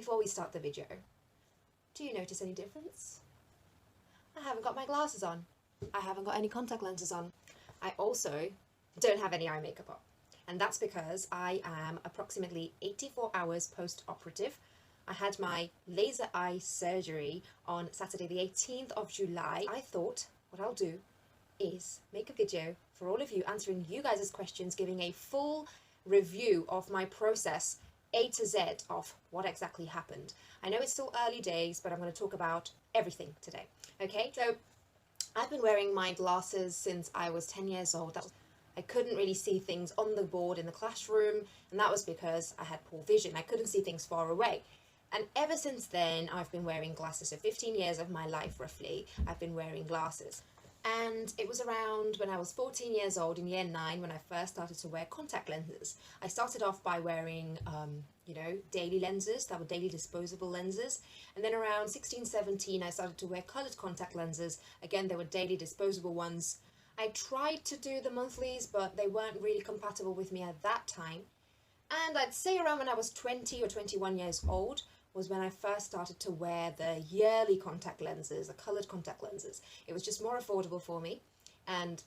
before we start the video, do you notice any difference? I haven't got my glasses on. I haven't got any contact lenses on. I also don't have any eye makeup on. And that's because I am approximately 84 hours post-operative. I had my laser eye surgery on Saturday the 18th of July. I thought what I'll do is make a video for all of you, answering you guys' questions, giving a full review of my process, A to Z, of what exactly happened. I know it's still early days, but I'm going to talk about everything today. Okay, so I've been wearing my glasses since I was 10 years old. I couldn't really see things on the board in the classroom, and that was because I had poor vision. I couldn't see things far away. And ever since then, I've been wearing glasses. So 15 years of my life, roughly, I've been wearing glasses. And it was around when I was 14 years old in year 9 when I first started to wear contact lenses. I started off by wearing, daily lenses that were daily disposable lenses. And then around 16, 17, I started to wear coloured contact lenses. Again, they were daily disposable ones. I tried to do the monthlies, but they weren't really compatible with me at that time. And I'd say around when I was 20 or 21 years old was when I first started to wear the yearly contact lenses, the coloured contact lenses. It was just more affordable for me. And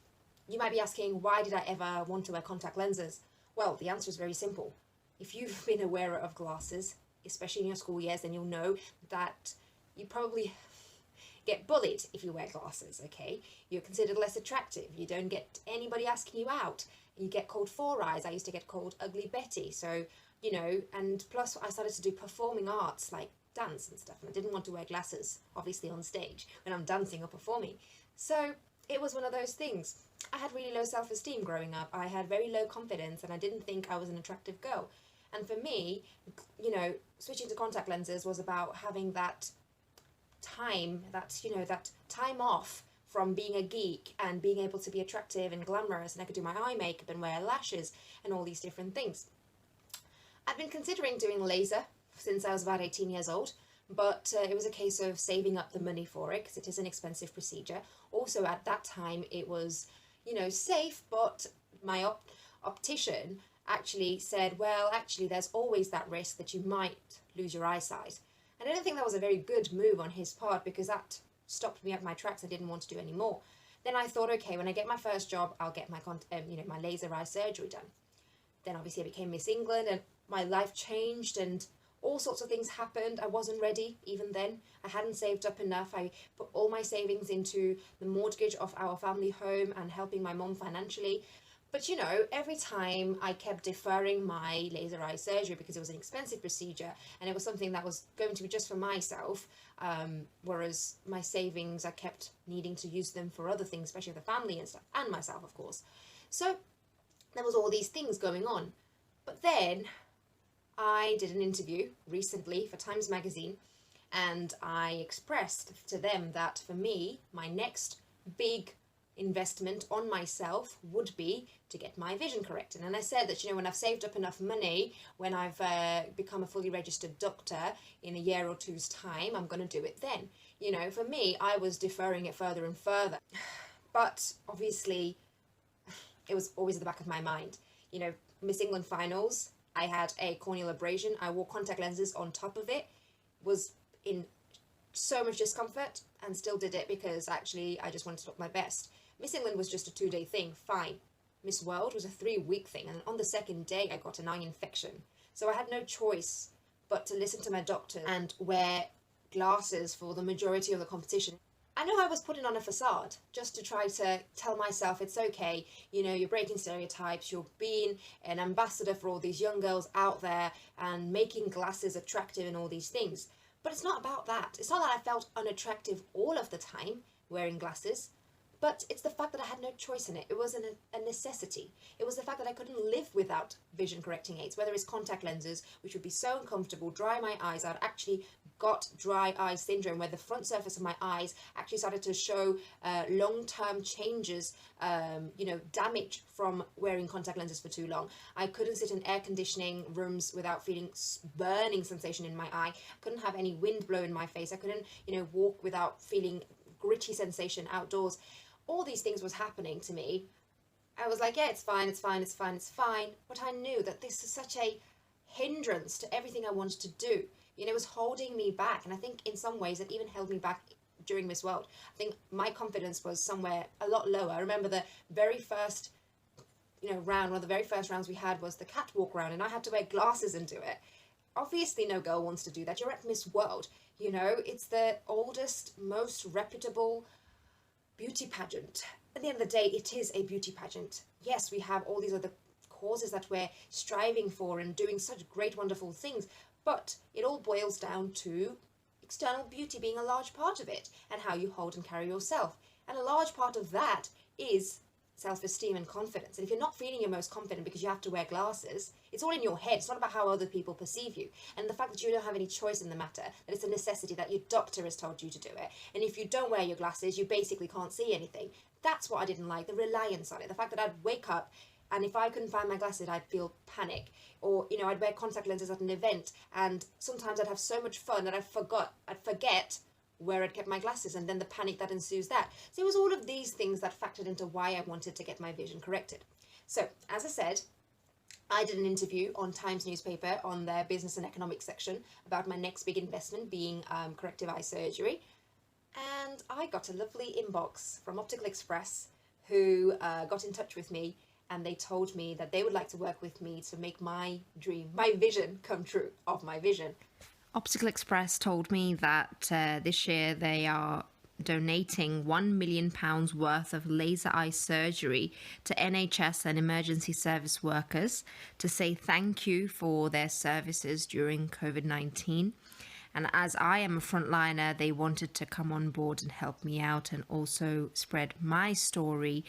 you might be asking, why did I ever want to wear contact lenses? Well, the answer is very simple. If you've been a wearer of glasses, especially in your school years, then you'll know that you probably get bullied if you wear glasses, okay? You're considered less attractive. You don't get anybody asking you out. You get called Four Eyes. I used to get called Ugly Betty. So, and plus I started to do performing arts like dance and stuff, and I didn't want to wear glasses, obviously, on stage when I'm dancing or performing. So it was one of those things. I had really low self-esteem growing up. I had very low confidence, and I didn't think I was an attractive girl. And for me, switching to contact lenses was about having that time, that time off from being a geek and being able to be attractive and glamorous, and I could do my eye makeup and wear lashes and all these different things. I'd been considering doing laser since I was about 18 years old, but it was a case of saving up the money for it because it is an expensive procedure. Also at that time it was, safe, but my optician actually said, well, actually there's always that risk that you might lose your eyesight. And I don't think that was a very good move on his part, because that stopped me at my tracks. I didn't want to do any more. Then I thought, okay, when I get my first job, I'll get my my laser eye surgery done. Then obviously I became Miss England, and my life changed, and all sorts of things happened. I wasn't ready even then. I hadn't saved up enough. I put all my savings into the mortgage of our family home and helping my mom financially. But every time I kept deferring my laser eye surgery because it was an expensive procedure and it was something that was going to be just for myself, whereas my savings, I kept needing to use them for other things, especially the family and stuff, and myself, of course. So there was all these things going on. But then I did an interview recently for Times Magazine, and I expressed to them that for me, my next big investment on myself would be to get my vision corrected. And I said that, when I've saved up enough money, when I've become a fully registered doctor in a year or two's time, I'm going to do it then. For me, I was deferring it further and further. But obviously, it was always at the back of my mind. Miss England finals, I had a corneal abrasion. I wore contact lenses on top of it, was in so much discomfort, and still did it because actually I just wanted to look my best. Miss England was just a 2-day thing, fine. Miss World was a 3-week thing, and on the second day I got an eye infection. So I had no choice but to listen to my doctor and wear glasses for the majority of the competition. I know I was putting on a facade just to try to tell myself it's okay, you're breaking stereotypes, you're being an ambassador for all these young girls out there and making glasses attractive and all these things. But it's not about that. It's not that I felt unattractive all of the time wearing glasses, but it's the fact that I had no choice in it. It wasn't a necessity. It was the fact that I couldn't live without vision correcting aids, whether it's contact lenses, which would be so uncomfortable, dry my eyes out. Actually got dry eye syndrome, where the front surface of my eyes actually started to show long-term changes, damage from wearing contact lenses for too long. I couldn't sit in air conditioning rooms without feeling burning sensation in my eye. I couldn't have any wind blow in my face. I couldn't, walk without feeling gritty sensation outdoors. All these things was happening to me. I was like, yeah, it's fine, it's fine, it's fine, it's fine. But I knew that this is such a hindrance to everything I wanted to do. You know, it was holding me back. And I think in some ways it even held me back during Miss World. I think my confidence was somewhere a lot lower. I remember the very first, round, one of the very first rounds we had was the catwalk round, and I had to wear glasses and do it. Obviously no girl wants to do that. You're at Miss World, it's the oldest, most reputable beauty pageant. At the end of the day, it is a beauty pageant. Yes, we have all these other causes that we're striving for and doing such great, wonderful things, but it all boils down to external beauty being a large part of it, and how you hold and carry yourself. And a large part of that is self-esteem and confidence. And if you're not feeling your most confident because you have to wear glasses, it's all in your head. It's not about how other people perceive you. And the fact that you don't have any choice in the matter, that it's a necessity, that your doctor has told you to do it. And if you don't wear your glasses, you basically can't see anything. That's what I didn't like, the reliance on it. The fact that I'd wake up and if I couldn't find my glasses, I'd feel panic. Or, I'd wear contact lenses at an event, and sometimes I'd have so much fun that I'd forget where I'd kept my glasses, and then the panic that ensues that. So it was all of these things that factored into why I wanted to get my vision corrected. So, as I said, I did an interview on Times newspaper on their business and economics section about my next big investment being corrective eye surgery. And I got a lovely inbox from Optical Express who got in touch with me, and they told me that they would like to work with me to make my dream, my vision come true of my vision. Optical Express told me that this year they are donating £1 million worth of laser eye surgery to NHS and emergency service workers to say thank you for their services during COVID-19. And as I am a frontliner, they wanted to come on board and help me out and also spread my story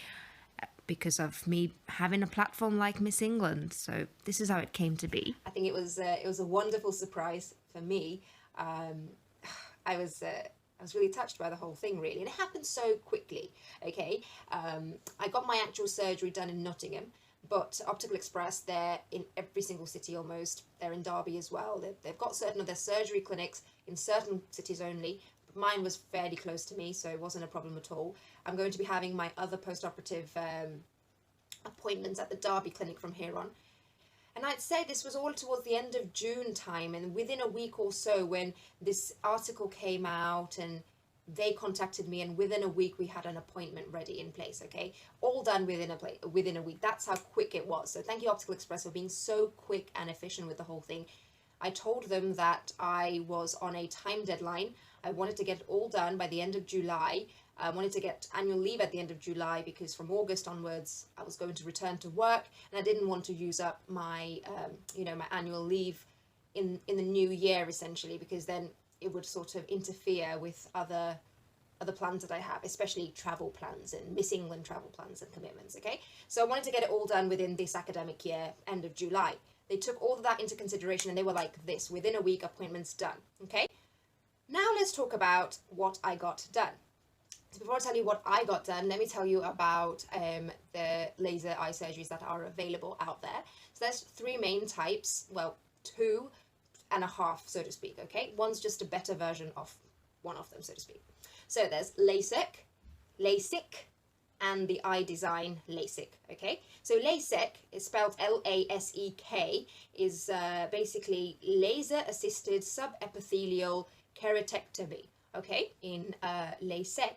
because of me having a platform like Miss England. So this is how it came to be. I think it was a wonderful surprise for me. I was really touched by the whole thing, really, and it happened so quickly. Okay, I got my actual surgery done in Nottingham, but Optical Express, they're in every single city almost. They're in Derby as well. They've got certain of their surgery clinics in certain cities only. But mine was fairly close to me, so it wasn't a problem at all. I'm going to be having my other post-operative appointments at the Derby clinic from here on. And I'd say this was all towards the end of June time, and within a week or so when this article came out and they contacted me, and within a week we had an appointment ready in place, okay? All done within a week. That's how quick it was. So thank you, Optical Express, for being so quick and efficient with the whole thing. I told them that I was on a time deadline. I wanted to get it all done by the end of July. I wanted to get annual leave at the end of July because from August onwards I was going to return to work, and I didn't want to use up my my annual leave in the new year, essentially, because then it would sort of interfere with other plans that I have, especially travel plans and Miss England travel plans and commitments. Okay, so I wanted to get it all done within this academic year, end of July. They took all of that into consideration, and they were like this: within a week, appointments done. Okay, now let's talk about what I got done. So before I tell you what I got done, let me tell you about the laser eye surgeries that are available out there. So there's three main types, well, 2.5, so to speak, okay? One's just a better version of one of them, so to speak. So there's LASEK, LASIK, and the IDesign LASIK, okay? So LASEK is spelled L-A-S-E-K, is basically laser-assisted sub-epithelial keratectomy, okay? In LASEK,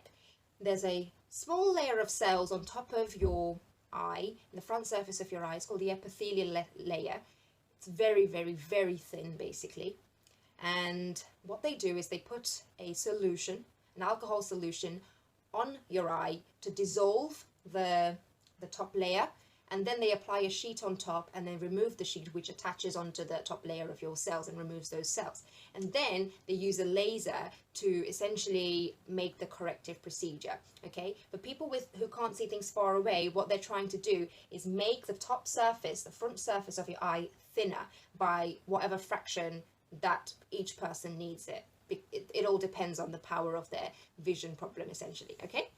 there's a small layer of cells on top of your eye, in the front surface of your eye. It's called the epithelial layer. It's very, very, very thin, basically. And what they do is they put a solution, an alcohol solution, on your eye to dissolve the top layer, and then they apply a sheet on top and then remove the sheet, which attaches onto the top layer of your cells and removes those cells. And then they use a laser to essentially make the corrective procedure, okay? For people who can't see things far away, what they're trying to do is make the top surface, the front surface of your eye, thinner by whatever fraction that each person needs it. It all depends on the power of their vision problem, essentially, okay?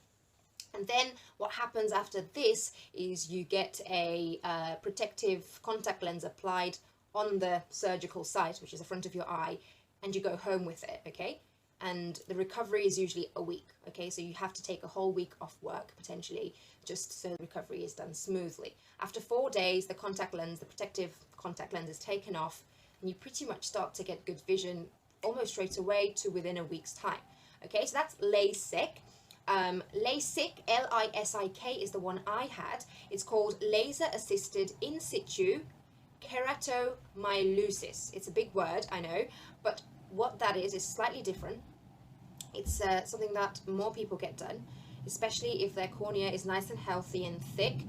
And then what happens after this is you get a protective contact lens applied on the surgical site, which is the front of your eye, and you go home with it, okay? And the recovery is usually a week, okay? So you have to take a whole week off work, potentially, just so the recovery is done smoothly. After 4 days, the contact lens, the protective contact lens is taken off, and you pretty much start to get good vision almost straight away to within a week's time. Okay, so that's LASIK. LASIK, L-I-S-I-K, is the one I had. It's called Laser Assisted In-SITU KERATOMEILEUSIS. It's a big word, I know, but what that is slightly different. It's something that more people get done, especially if their cornea is nice and healthy and thick.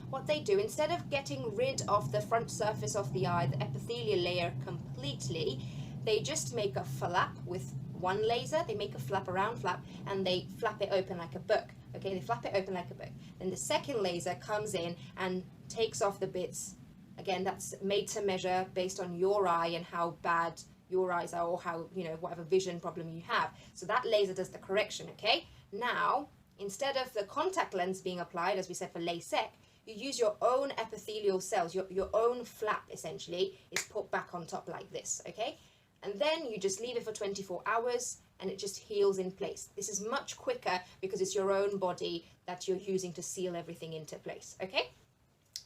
What they do, instead of getting rid of the front surface of the eye, the epithelial layer completely, they just make a flap with one laser. They make a flap around flap, and they flap it open like a book. Okay, they flap it open like a book. Then the second laser comes in and takes off the bits. Again, that's made to measure based on your eye and how bad your eyes are, or how, you know, whatever vision problem you have. So that laser does the correction, okay? Now, instead of the contact lens being applied, as we said for LASEK, you use your own epithelial cells, your own flap essentially is put back on top like this, okay? And then you just leave it for 24 hours and it just heals in place. This is much quicker because it's your own body that you're using to seal everything into place, okay?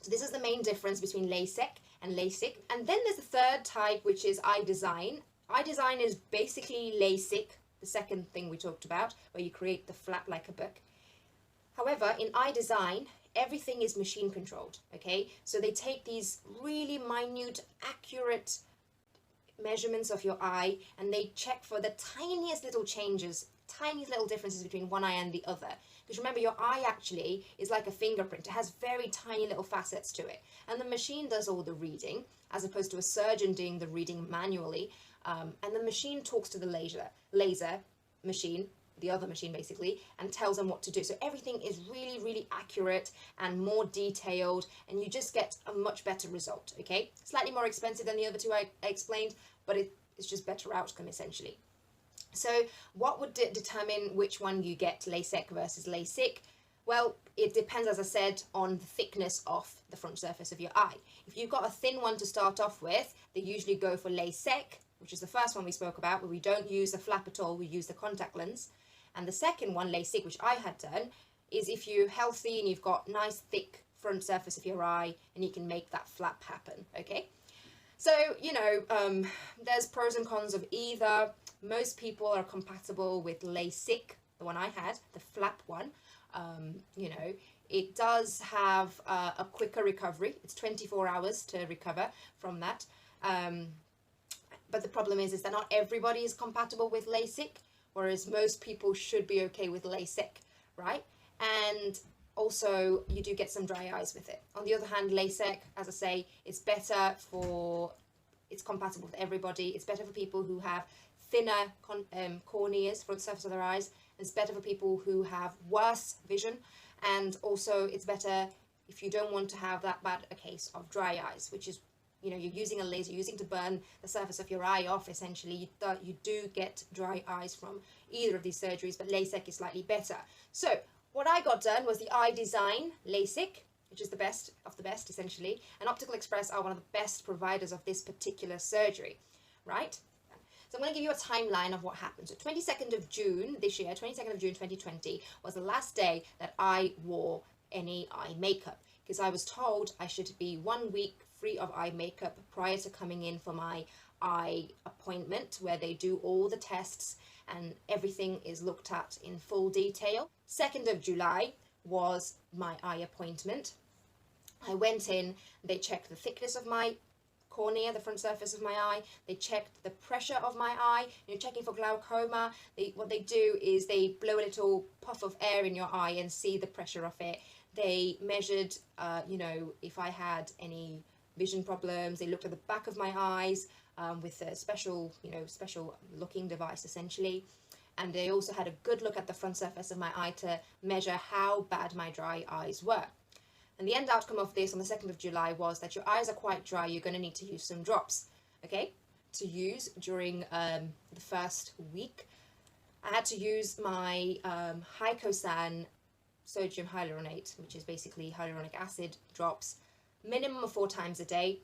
So this is the main difference between LASEK and LASIK. And then there's a third type, which is IDesign. IDesign is basically LASIK, the second thing we talked about, where you create the flap like a book. However, in IDesign, everything is machine controlled, okay? So they take these really minute, accurate measurements of your eye, and they check for the tiniest little changes, tiniest little differences between one eye and the other. Because remember, your eye actually is like a fingerprint. It has very tiny little facets to it. And the machine does all the reading, as opposed to a surgeon doing the reading manually. And the machine talks to the laser machine, the other machine basically, and tells them what to do. So everything is really, really accurate and more detailed, and you just get a much better result, okay? Slightly more expensive than the other two I explained, but it's just better outcome essentially. So what would determine which one you get, LASEK versus LASIK? Well, it depends, as I said, on the thickness of the front surface of your eye. If you've got a thin one to start off with, they usually go for LASEK, which is the first one we spoke about, where we don't use the flap at all, we use the contact lens. And the second one, LASIK, which I had done, is if you're healthy and you've got nice thick front surface of your eye, and you can make that flap happen, okay? So, you know, there's pros and cons of either. Most people are compatible with LASIK, the one I had, the flap one. You know, it does have a quicker recovery. It's 24 hours to recover from that. But the problem is that not everybody is compatible with LASIK, whereas most people should be okay with LASIK, right? And also, you do get some dry eyes with it. On the other hand, LASIK, as I say, it's better for, it's compatible with everybody. It's better for people who have thinner corneas, front surface of their eyes. It's better for people who have worse vision. And also, it's better if you don't want to have that bad a case of dry eyes, which is, you know, you're using a laser, you're using to burn the surface of your eye off, essentially. You do get dry eyes from either of these surgeries, but LASIK is slightly better. So, what I got done was the IDesign LASIK, which is the best of the best, essentially. And Optical Express are one of the best providers of this particular surgery, right? So I'm going to give you a timeline of what happened. So 22nd of June this year, 22nd of June 2020, was the last day that I wore any eye makeup, because I was told I should be 1 week free of eye makeup prior to coming in for my eye appointment, where they do all the tests and everything is looked at in full detail. 2nd of July was my eye appointment. I went in, they checked the thickness of my cornea, the front surface of my eye. They checked the pressure of my eye. You're checking for glaucoma. What they do is they blow a little puff of air in your eye and see the pressure of it. They measured, you know, if I had any vision problems. They looked at the back of my eyes with a special, you know, special looking device essentially. And they also had a good look at the front surface of my eye to measure how bad my dry eyes were. And the end outcome of this on the 2nd of July was that your eyes are quite dry. You're going to need to use some drops, okay, to use during the first week. I had to use my Hycosan sodium hyaluronate, which is basically hyaluronic acid drops, minimum of 4 times a day.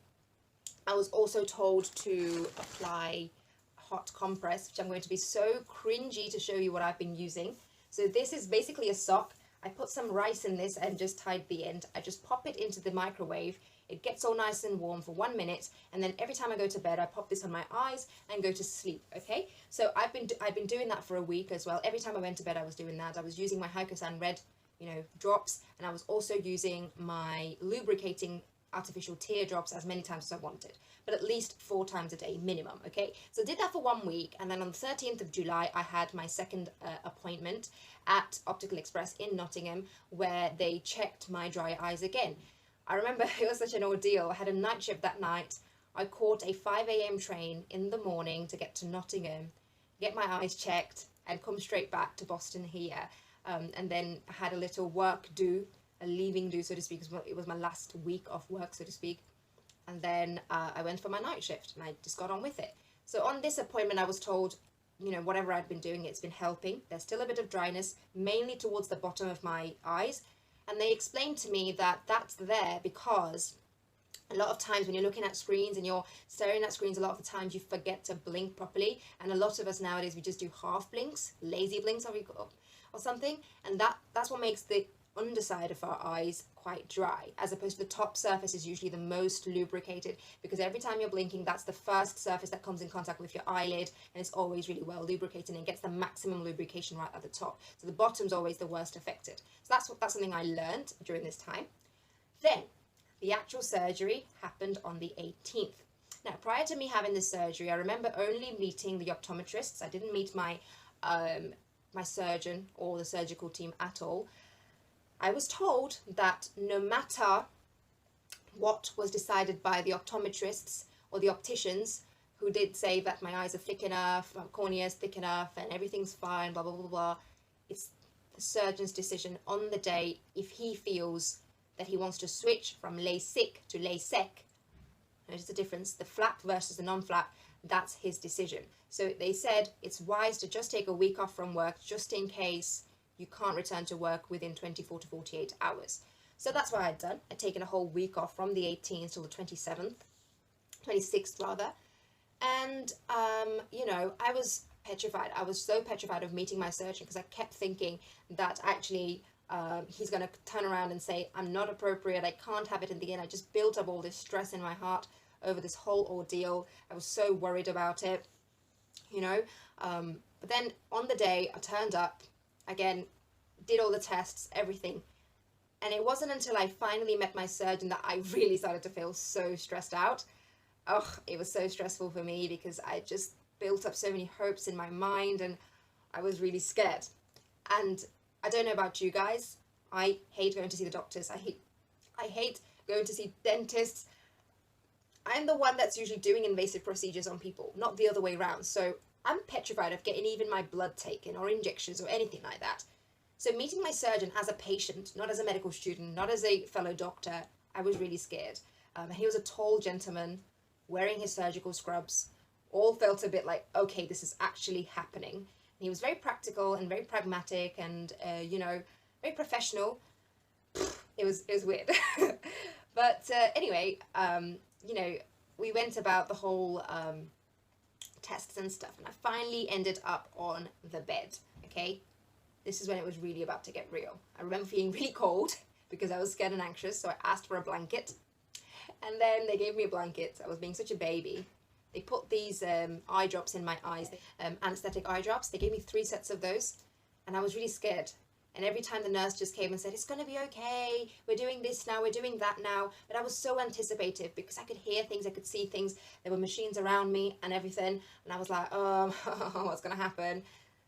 I was also told to apply hot compress, which I'm going to be so cringy to show you what I've been using. So this is basically a sock. I put some rice in this and just tied the end. I just pop it into the microwave. It gets all nice and warm for 1 minute, and then every time I go to bed, I pop this on my eyes and go to sleep, okay? So I've been doing that for a week as well. Every time I went to bed, I was doing that. I was using my Hycosan Red, you know, drops, and I was also using my lubricating artificial teardrops as many times as I wanted, but at least 4 times a day minimum, okay? So I did that for 1 week, and then on the 13th of July I had my second appointment at Optical Express in Nottingham, where they checked my dry eyes again. I remember it was such an ordeal. I had a night shift that night. I caught a 5 a.m. train in the morning to get to Nottingham, get my eyes checked, and come straight back to Boston here, and then I had a little work do, a leaving do, so to speak, because it was my last week of work, so to speak. And then I went for my night shift, and I just got on with it. So on this appointment, I was told, you know, whatever I'd been doing, it's been helping. There's still a bit of dryness, mainly towards the bottom of my eyes. And they explained to me that that's there because a lot of times when you're looking at screens and you're staring at screens, a lot of the times you forget to blink properly. And a lot of us nowadays, we just do half blinks, lazy blinks, or something. And that's what makes the underside of our eyes quite dry, as opposed to the top surface is usually the most lubricated, because every time you're blinking, that's the first surface that comes in contact with your eyelid, and it's always really well lubricated and gets the maximum lubrication right at the top. So the bottom's always the worst affected. So that's something I learned during this time. Then the actual surgery happened on the 18th. Now, prior to me having this surgery, I remember only meeting the optometrists. I didn't meet my my surgeon or the surgical team at all. I was told that no matter what was decided by the optometrists or the opticians, who did say that my eyes are thick enough, my cornea is thick enough, and everything's fine, blah, blah, blah, blah, it's the surgeon's decision on the day if he feels that he wants to switch from LASIK to LASEK. Notice the difference, the flap versus the non-flap, that's his decision. So they said it's wise to just take a week off from work just in case you can't return to work within 24 to 48 hours. So that's what I'd done. I'd taken a whole week off from the 18th till the 26th rather. And, you know, I was petrified. I was so petrified of meeting my surgeon because I kept thinking that actually he's going to turn around and say, I'm not appropriate, I can't have it in the end. I just built up all this stress in my heart over this whole ordeal. I was so worried about it, you know. But then on the day I turned up, again, did all the tests, everything. And it wasn't until I finally met my surgeon that I really started to feel so stressed out. Oh, it was so stressful for me because I just built up so many hopes in my mind and I was really scared. And I don't know about you guys, I hate going to see the doctors. I hate going to see dentists. I'm the one that's usually doing invasive procedures on people, not the other way around. So I'm petrified of getting even my blood taken or injections or anything like that. So meeting my surgeon as a patient, not as a medical student, not as a fellow doctor, I was really scared. He was a tall gentleman wearing his surgical scrubs. All felt a bit like, okay, this is actually happening. And he was very practical and very pragmatic and, you know, very professional. It was weird. But anyway, you know, we went about the whole tests and stuff, and I finally ended up on the bed, okay? This is when it was really about to get real. I remember feeling really cold because I was scared and anxious, so I asked for a blanket. And then they gave me a blanket. I was being such a baby. They put these eye drops in my eyes, anesthetic eye drops. They gave me 3 sets of those, and I was really scared. And every time the nurse just came and said, it's going to be okay, we're doing this now, we're doing that now. But I was so anticipative because I could hear things, I could see things. There were machines around me and everything. And I was like, what's going to happen?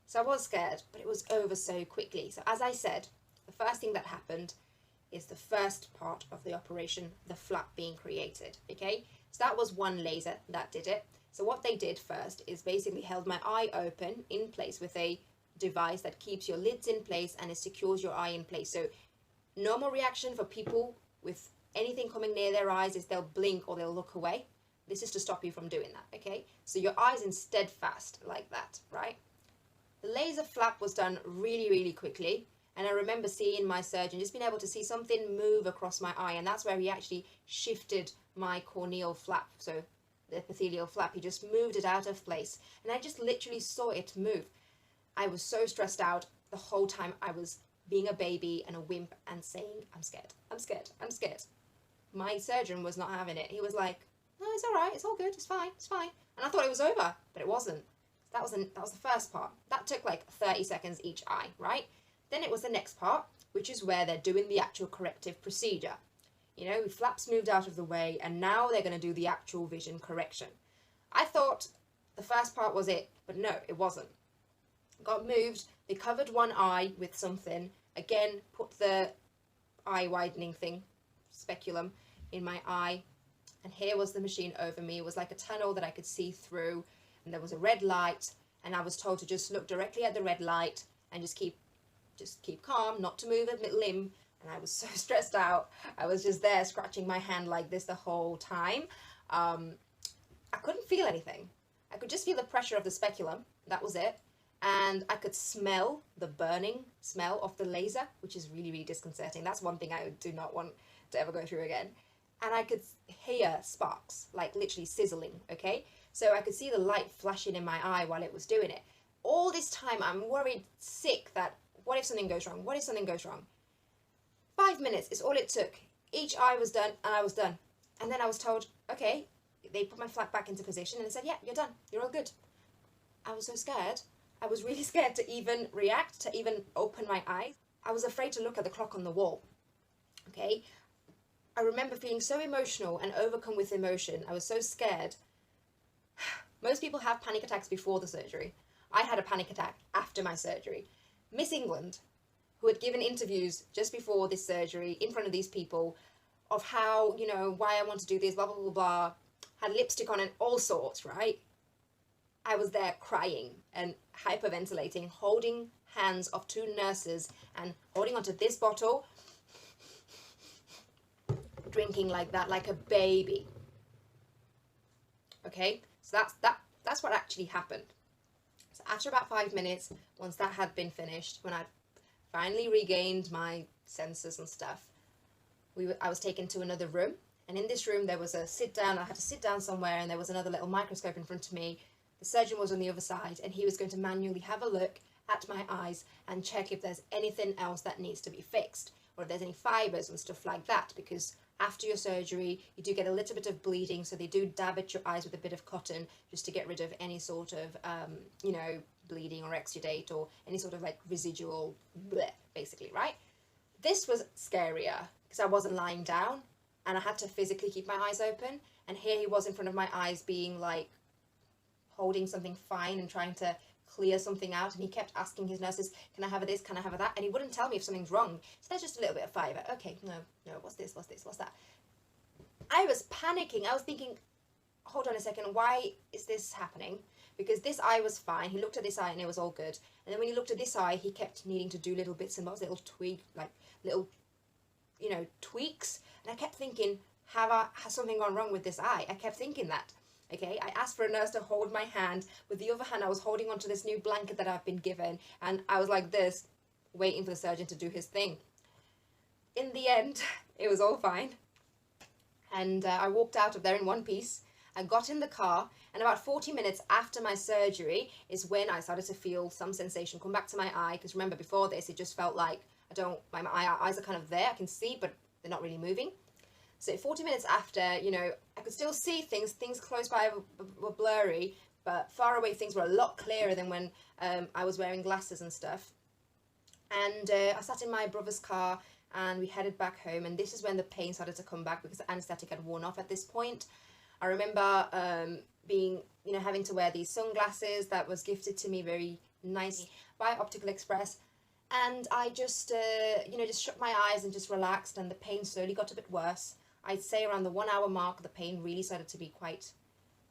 So I was scared, but it was over so quickly. So as I said, the first thing that happened is the first part of the operation, the flap being created, okay? So that was one laser that did it. So what they did first is basically held my eye open in place with a device that keeps your lids in place and it secures your eye in place. So normal reaction for people with anything coming near their eyes is they'll blink or they'll look away. This is to stop you from doing that, okay? So your eyes in steadfast like that, right? The laser flap was done really, really quickly. And I remember seeing my surgeon, just being able to see something move across my eye. And that's where he actually shifted my corneal flap. So the epithelial flap, he just moved it out of place. And I just literally saw it move. I was so stressed out the whole time. I was being a baby and a wimp and saying, I'm scared, I'm scared, I'm scared. my surgeon was not having it. He was like, no, it's all right, it's all good, it's fine, it's fine. And I thought it was over, but it wasn't. That was the first part. That took like 30 seconds each eye, right? Then it was the next part, which is where they're doing the actual corrective procedure. You know, flaps moved out of the way, and now they're going to do the actual vision correction. I thought the first part was it, but no, it wasn't. Got moved, they covered one eye with something, again, put the eye widening thing, speculum, in my eye, and here was the machine over me. It was like a tunnel that I could see through, and there was a red light, and I was told to just look directly at the red light and just keep calm, not to move a limb. And I was so stressed out. I was just there scratching my hand like this the whole time. I couldn't feel anything. I could just feel the pressure of the speculum. That was it. And I could smell the burning smell of the laser, which is really, really disconcerting. That's one thing I do not want to ever go through again. And I could hear sparks, like literally sizzling, okay? So I could see the light flashing in my eye while it was doing it. All this time I'm worried sick that what if something goes wrong? What if something goes wrong? 5 minutes is all it took. Each eye was done and I was done. And then I was told, okay, they put my flap back into position and they said, yeah, you're done. You're all good. I was so scared. I was really scared to even react, to even open my eyes. I was afraid to look at the clock on the wall. Okay? I remember feeling so emotional and overcome with emotion. I was so scared. Most people have panic attacks before the surgery. I had a panic attack after my surgery. Miss England, who had given interviews just before this surgery in front of these people of how, you know, why I want to do this, blah, blah, blah, blah, had lipstick on and all sorts, right? I was there crying and hyperventilating, holding hands of two nurses and holding onto this bottle, drinking like that, like a baby. Okay, so that's what actually happened. So after about 5 minutes, once that had been finished, when I'd finally regained my senses and stuff, I was taken to another room, and in this room there was a sit down. I had to sit down somewhere, and there was another little microscope in front of me. The surgeon was on the other side, and he was going to manually have a look at my eyes and check if there's anything else that needs to be fixed, or if there's any fibers and stuff like that, because after your surgery you do get a little bit of bleeding, so they do dab at your eyes with a bit of cotton just to get rid of any sort of you know, bleeding or exudate or any sort of like residual bleh, basically, right? This was scarier because I wasn't lying down and I had to physically keep my eyes open, and here he was in front of my eyes being like holding something fine and trying to clear something out, and he kept asking his nurses, can I have this, can I have that, and he wouldn't tell me if something's wrong. So there's just a little bit of fiber. Okay, no, what's this, what's this, what's that? I was panicking. I was thinking, hold on a second, why is this happening? Because this eye was fine. He looked at this eye and it was all good, and then when he looked at this eye, he kept needing to do little bits and bobs, little you know, tweaks, and I kept thinking, has something gone wrong with this eye? I kept thinking that. Okay, I asked for a nurse to hold my hand. With the other hand, I was holding onto this new blanket that I've been given, and I was like this, waiting for the surgeon to do his thing. In the end, it was all fine, and I walked out of there in one piece. I got in the car, and about 40 minutes after my surgery is when I started to feel some sensation come back to my eye, because remember, before this, it just felt like my eyes are kind of there, I can see, but they're not really moving. So 40 minutes after, you know, I could still see things close by were blurry, but far away things were a lot clearer than when I was wearing glasses and stuff. And I sat in my brother's car and we headed back home, and this is when the pain started to come back because the anaesthetic had worn off at this point. I remember having to wear these sunglasses that was gifted to me very nicely by Optical Express. And I just, just shut my eyes and just relaxed, and the pain slowly got a bit worse. I'd say around the 1 hour mark, the pain really started to be quite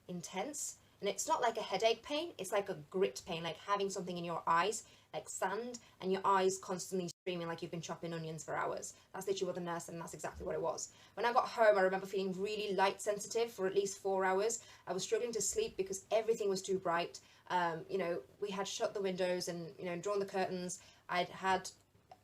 intense. And it's not like a headache pain, it's like a grit pain, like having something in your eyes, like sand, and your eyes constantly streaming like you've been chopping onions for hours. That's literally what the nurse said, and that's exactly what it was. When I got home, I remember feeling really light sensitive for at least 4 hours. I was struggling to sleep because everything was too bright. We had shut the windows and, drawn the curtains. I'd had,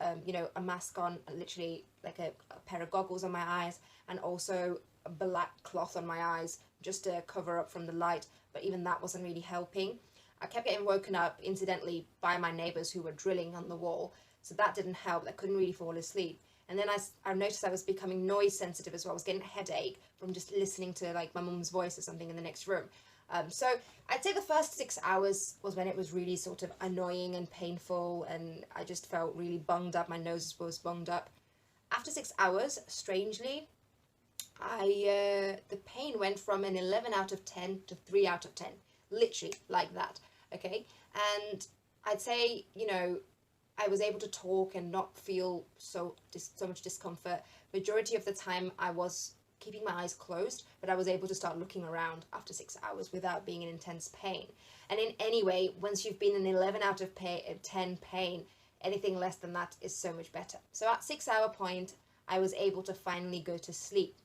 a mask on, literally like a pair of goggles on my eyes, and also a black cloth on my eyes just to cover up from the light, but even that wasn't really helping. I kept getting woken up, incidentally, by my neighbours who were drilling on the wall, so that didn't help. I couldn't really fall asleep. And then I noticed I was becoming noise sensitive as well. I was getting a headache from just listening to like my mum's voice or something in the next room. So I'd say the first 6 hours was when it was really sort of annoying and painful, and I just felt really bunged up. My nose was bunged up. After 6 hours, strangely, the pain went from an 11 out of 10 to 3 out of 10, literally like that. Okay, and I'd say, you know, I was able to talk and not feel so much discomfort. Majority of the time I was keeping my eyes closed, but I was able to start looking around after 6 hours without being in intense pain. And in any way, once you've been in 11 out of 10 pain, anything less than that is so much better. So at 6 hour point, I was able to finally go to sleep.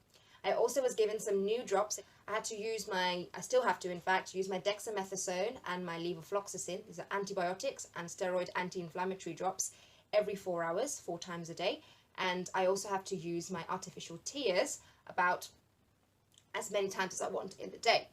I also was given some new drops. I had to use I still have to in fact, use my dexamethasone and my levofloxacin. These are antibiotics and steroid anti-inflammatory drops every 4 hours, 4 times a day. And I also have to use my artificial tears about as many times as I want in the day.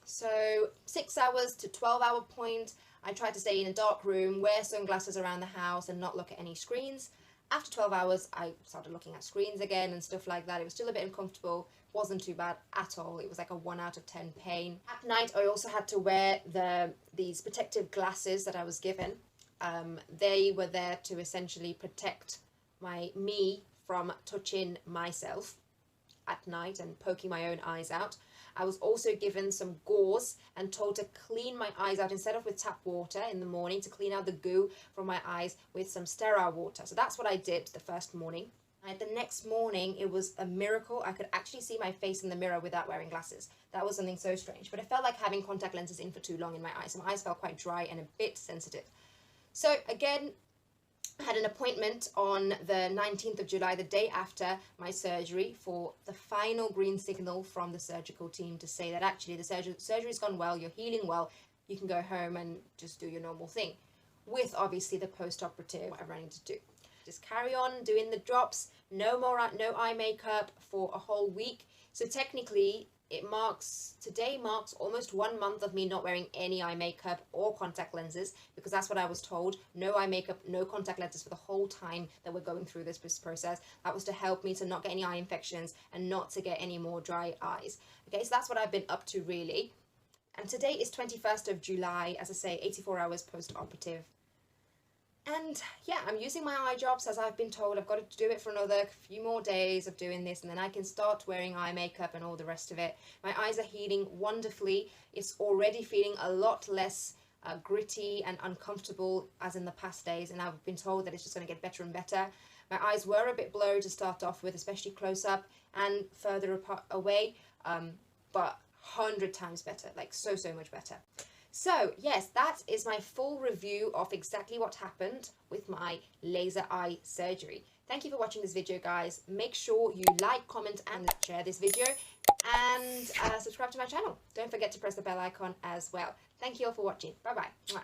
So 6 hours to 12 hour point, I tried to stay in a dark room, wear sunglasses around the house and not look at any screens. After 12 hours, I started looking at screens again and stuff like that. It was still a bit uncomfortable. Wasn't too bad at all. It was like a 1 out of 10 pain. At night, I also had to wear these protective glasses that I was given. They were there to essentially protect me from touching myself at night and poking my own eyes out. I was also given some gauze and told to clean my eyes out instead of with tap water in the morning, to clean out the goo from my eyes with some sterile water. So that's what I did the first morning. And the next morning, it was a miracle. I could actually see my face in the mirror without wearing glasses. That was something so strange. But it felt like having contact lenses in for too long in my eyes. So my eyes felt quite dry and a bit sensitive. So again, I had an appointment on the 19th of July, the day after my surgery, for the final green signal from the surgical team to say that actually the surgery's gone well, you're healing well, you can go home and just do your normal thing, with obviously the post-operative, whatever I need to do. Just carry on doing the drops, no eye makeup for a whole week. So technically, today marks almost 1 month of me not wearing any eye makeup or contact lenses, because that's what I was told. No eye makeup, no contact lenses for the whole time that we're going through this process. That was to help me to not get any eye infections and not to get any more dry eyes. Okay, so that's what I've been up to really. And today is 21st of July, as I say, 84 hours post-operative. And yeah, I'm using my eye drops as I've been told. I've got to do it for another few more days of doing this, and then I can start wearing eye makeup and all the rest of it. My eyes are healing wonderfully. It's already feeling a lot less gritty and uncomfortable as in the past days, and I've been told that it's just going to get better and better. My eyes were a bit blurry to start off with, especially close up and further away, but 100 times better, like so much better. So yes, that is my full review of exactly what happened with my laser eye surgery. Thank you for watching this video, guys. Make sure you like, comment and share this video, and subscribe to my channel. Don't forget to press the bell icon as well. Thank you all for watching. Bye bye.